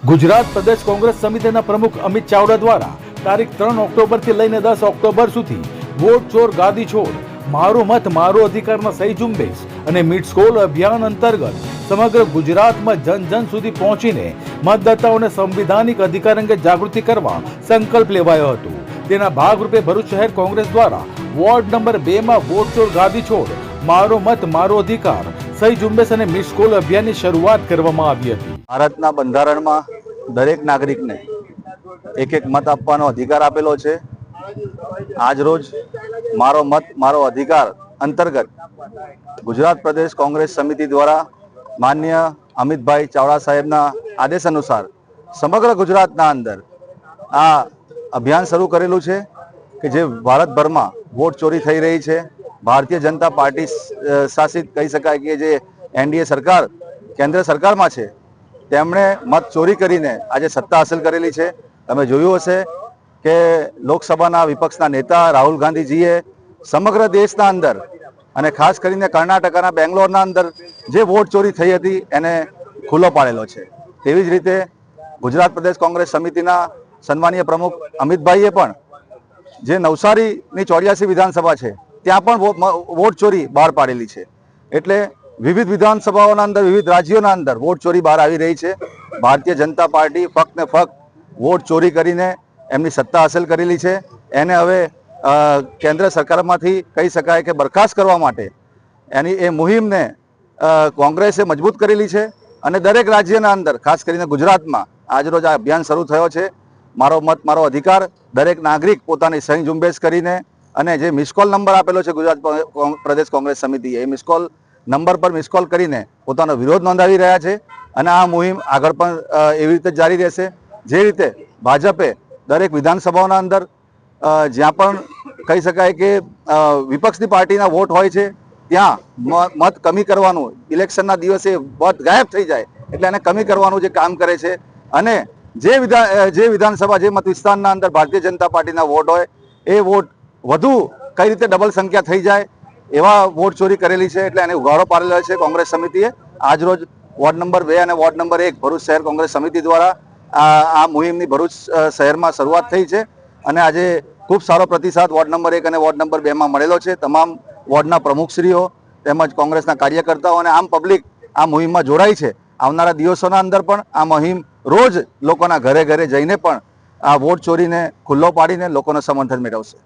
ગુજરાત પ્રદેશ કોંગ્રેસ સમિતિના પ્રમુખ અમિત ચાવડા દ્વારા તારીખ 3 ઓક્ટોબરથી લઈને 10 ઓક્ટોબર સુધી વોટ ચોર ગાદી છોડ મારો મત મારો અધિકારના સહી ઝુંબેશ અને મિસ કોલ અભિયાન અંતર્ગત સમગ્ર ગુજરાતમાં જન જન સુધી પહોંચીને મતદાતાઓને સંવિધાનિક અધિકાર અંગે જાગૃતિ કરવા સંકલ્પ લેવાયો હતો। તેના ભાગરૂપે ભરૂચ શહેર કોંગ્રેસ દ્વારા વોર્ડ નંબર 2 માં વોટ ચોર ગાદી છોડ મારો મત મારો અધિકાર સહી ઝુંબેશ અને મિસ કોલ અભિયાનની શરૂઆત કરવામાં આવી હતી। ભારતના બંધારણમાં દરેક નાગરિકને એક એક મત આપવાનો અધિકાર આપેલો છે। આજ રોજ મારો મત મારો અધિકાર અંતર્ગત ગુજરાત પ્રદેશ કોંગ્રેસ સમિતિ દ્વારા માન્ય અમિતભાઈ ચાવડા સાહેબના આદેશ અનુસાર સમગ્ર ગુજરાતના અંદર આ અભિયાન શરૂ કરેલું છે કે જે ભારતભરમાં વોટ ચોરી થઈ રહી છે। ભારતીય જનતા પાર્ટી શાસિત કહી શકાય કે જે એનડીએ સરકાર કેન્દ્ર સરકારમાં છે તેમણે મત ચોરી કરીને આજે સત્તા હાંસલ કરેલી છે। તમે જોયું હશે કે લોકસભાના વિપક્ષના નેતા રાહુલ ગાંધીજીએ સમગ્ર દેશના અંદર અને ખાસ કરીને કર્ણાટકના બેંગ્લોરના અંદર જે વોટ ચોરી થઈ હતી એને ખુલ્લો પાડેલો છે। તેવી જ રીતે ગુજરાત પ્રદેશ કોંગ્રેસ સમિતિના સન્માનીય પ્રમુખ અમિતભાઈએ પણ જે નવસારીની 84 વિધાનસભા છે ત્યાં પણ વોટ ચોરી બહાર પાડેલી છે। એટલે વિવિધ વિધાનસભાઓના અંદર વિવિધ રાજ્યોના અંદર વોટ ચોરી બહાર આવી રહી છે। ભારતીય જનતા પાર્ટી ફક્ત ને ફક્ત વોટ ચોરી કરીને એમની સત્તા હાંસલ કરેલી છે। એને હવે કેન્દ્ર સરકારમાંથી કહી શકાય કે બરખાસ્ત કરવા માટે એની એ મુહિમને કોંગ્રેસે મજબૂત કરેલી છે અને દરેક રાજ્યના અંદર ખાસ કરીને ગુજરાતમાં આજરોજ આ અભિયાન શરૂ થયો છે। મારો મત મારો અધિકાર દરેક નાગરિક પોતાની સહી ઝુંબેશ કરીને અને જે મિસકોલ નંબર આપેલો છે ગુજરાત પ્રદેશ કોંગ્રેસ સમિતિએ એ મિસકોલ નંબર પર મિસકોલ કરીને પોતાનો વિરોધ નોંધાવી રહ્યા છે અને આ મુહિમ આગળ પણ એવી રીતે જારી રહેશે। જે રીતે ભાજપે દરેક વિધાનસભાઓના અંદર જ્યાં પણ કહી શકાય કે વિપક્ષની પાર્ટીના વોટ હોય છે ત્યાં મત કમી કરવાનું ઇલેક્શનના દિવસે મત ગાયબ થઈ જાય એટલે એને કમી કરવાનું જે કામ કરે છે અને જે વિધાનસભા જે મત વિસ્તારના અંદર ભારતીય જનતા પાર્ટીના વોટ હોય એ વોટ વધુ કઈ રીતે ડબલ સંખ્યા થઈ જાય એવા વોટ ચોરી કરેલી છે। એટલે એને ઉઘાડો પાડેલો છે કોંગ્રેસ સમિતિએ। આજરોજ વોર્ડ નંબર 2 અને વોર્ડ નંબર 1 ભરૂચ શહેર કોંગ્રેસ સમિતિ દ્વારા આ મુહિમની ભરૂચ શહેરમાં શરૂઆત થઈ છે અને આજે ખૂબ સારો પ્રતિસાદ વોર્ડ નંબર 1 અને વોર્ડ નંબર 2 માં મળેલો છે। તમામ વોર્ડના પ્રમુખશ્રીઓ તેમજ કોંગ્રેસના કાર્યકર્તાઓ અને આમ પબ્લિક આ મુહિમમાં જોડાઈ છે। આવનારા દિવસોના અંદર પણ આ મુહિમ રોજ લોકોના ઘરે ઘરે જઈને પણ આ વોટ ચોરીને ખુલ્લો પાડીને લોકોનું સમર્થન મેળવશે।